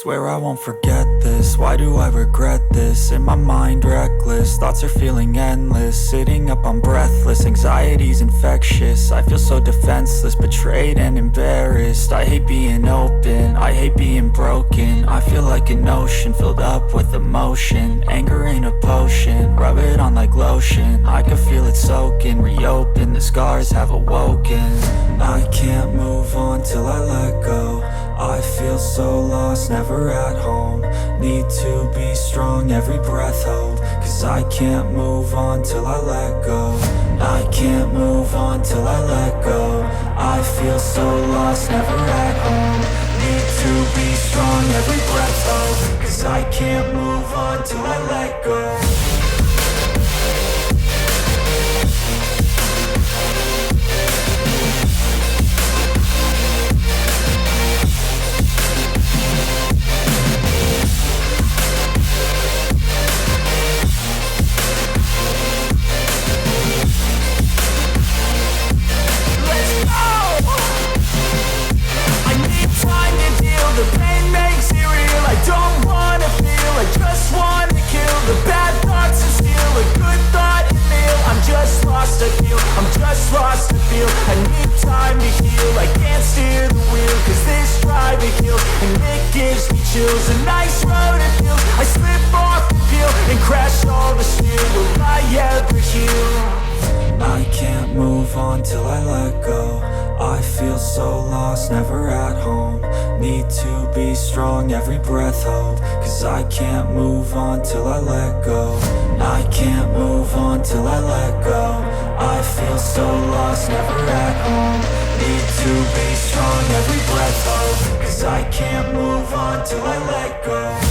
Swear I won't forget this, why do I regret this? In my mind reckless, thoughts are feeling endless. Sitting up I'm breathless, anxiety's infectious. I feel so defenseless, betrayed and embarrassed. I hate being open, I hate being broken. I feel like an ocean filled up with emotion. Anger ain't a potion, rub it on like lotion. I can feel it soaking, reopen, the scars have awoken. I can't move on till I let go. I feel so lost, never at home. Need to be strong, every breath hold. Cause I can't move on till I let go. I can't move on till I let go. I feel so lost, never at home. Need to be strong, every breath hold. Cause I can't move on till I let go. The pain makes it real. I don't wanna feel, I just wanna kill the bad thoughts and steal a good thought and meal. I'm just lost, I feel, I'm just lost, I feel. I need time to heal, I can't steer the wheel. Cause this drive it kills, and it gives me chills. A nice road it feels, I slip off the peel and crash all the steel. Will I ever heal? I can't move on till I let go. I feel so lost, never at home. Need to be strong, every breath hold. Cause I can't move on till I let go. I can't move on till I let go. I feel so lost, never at home. Need to be strong, every breath hold. Cause I can't move on till I let go.